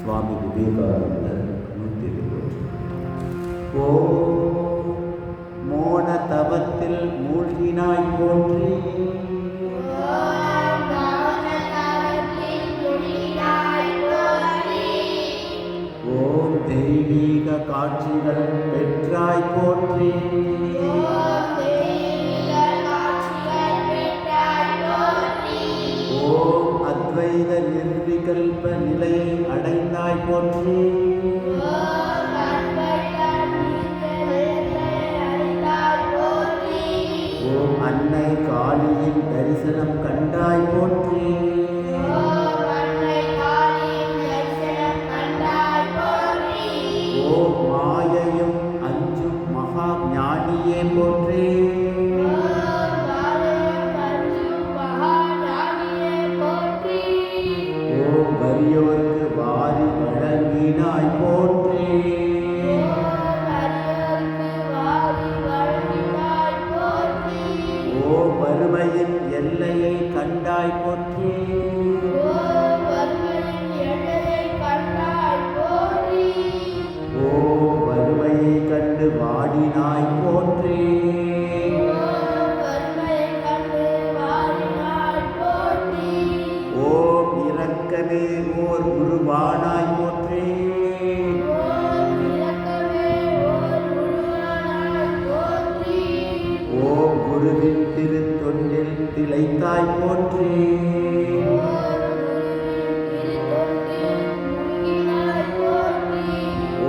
சுவாமி விவேகானந்தர் 120. ஓ மோன தவத்தில் மூழ்கினாய் போற்றி, ஓம் தெய்வீக காட்சிகள் பெற்றாய் போற்றி, ஓம் அத்வைத நிர்விகல்ப நிலையை அடைந்தாய் போற்றி, ஓம் அன்னை காளியின் தரிசனம் கண்டாய் போற்றி, ஓம் மாயையும் அஞ்சும் மகா ஞானியே போற்றி, ஓம் வறியோர்க்கு வாரி வழங்கினாய் போற்றி, ஓம் வறுமையின் எல்லையை கண்டாய் போற்றி, ஓம் வறுமையை கண்டு வாடினாய் போற்றி, ஓம் இரக்கமே ஓர் உருவானாய் போற்றி, ஓம் குருவின் திருத்தொண்டில் திளைத்தாய் போற்றி,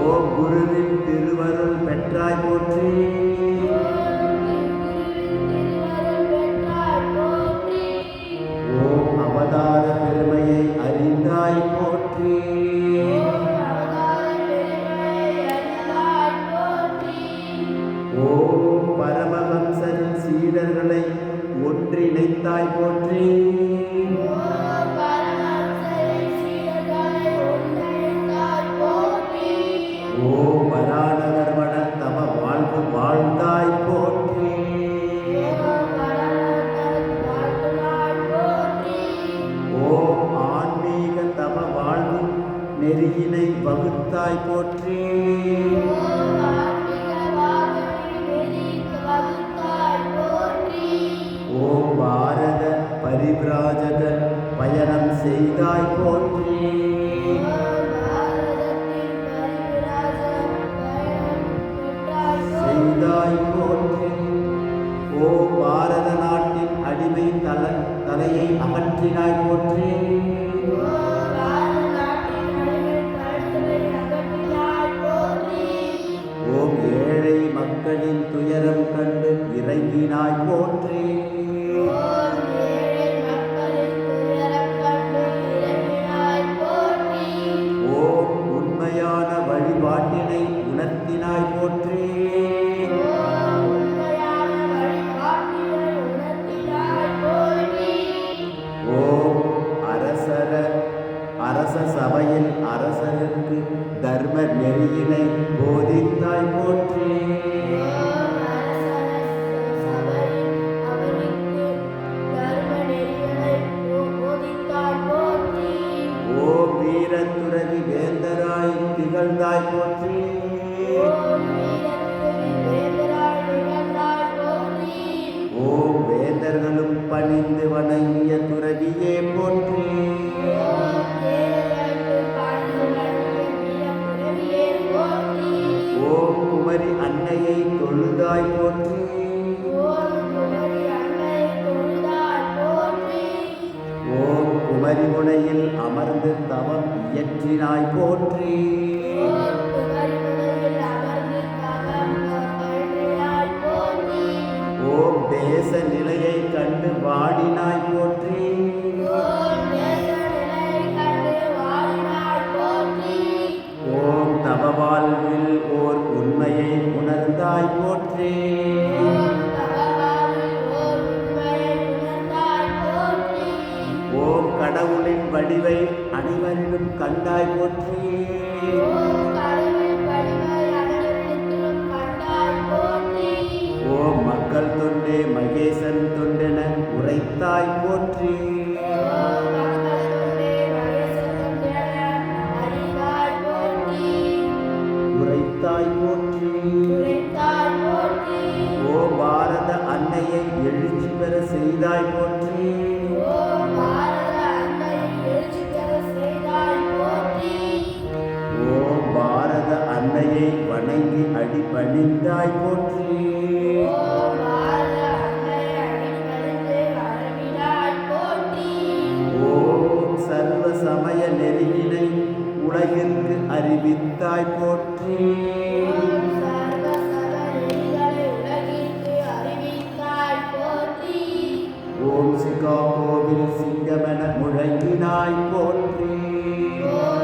ஓம் குருவின் திருவருள் பெற்றாய் போற்றி, ஓம் அவதார பெருமையை அறிந்தாய் போற்றி, ஓம் பரமஹம்சரின் சீடர்களை ஒன்றிணைத்தாய் போற்றி, ஓம் வரானகர்வன தம வாழ்வு வாழ்ந்தாய் போற்றி, ஓம் ஆன்மீக தம வாழ்வு நெறியினை வகுத்தாய் போற்றி, ஓம் பாரத பரிபிராஜக பயணம் செய்தாய் போற்றி, செய்தாய் போற்றி, ஓம் பாரத நாட்டின் அடிமை தலையை அகற்றினாய் போற்றி, ஓம் ஏழை மக்களின் துயரம் கண்டு இறங்கினாய் போற்றி, ஓம் உண்மையான வழிபாட்டினை உணர்த்தினாய் போற்றி, ஓம் அரச சபையில் அரசருக்கு தர்ம நெறியினை போதித்தாய் போற்றி, ஓம் வீரத்துறவி வேந்தராய் திகழ்ந்தாய் போற்றி, ஓம் வேந்தர்களும் பணிந்து வணங்கிய துறவியே போற்றி, ஓம் குமரி அன்னையை தொழுதாய் போற்றி, ஓம் குமரி முனையில் அமர்ந்து தவம் இயற்றினாய் போற்றி, ஓம் தேச நிலையை கண்டு வாடினாய் போற்றி, ஓம் தவ வாழ்வில் ஓர் உண்மையை உணர்ந்தாய் போற்றி, ஓம் கடவுளின் வடிவை அனைவரிலும் கண்டாய் போற்றி, ஓம் மக்கள் தொண்டே மகேசன் தொண்டென உரைத்தாய் போற்றி, வணங்கி அடிபணிந்தாய் போற்றி. ஓம் பாரத அன்னை அடிபணிந்து வரவிடாய் போற்றி. ஓம் சர்வ சமய நெறியினை உலகிற்கு அறிவித்தாய் போற்றி. ஓம் சர்வ சமநெறிகளை உலகிற்கு அறிவித்தாய் போற்றி. ஓம் சிகாகோவில் சிங்கமென முழங்கினாய் போற்றி. ஓம்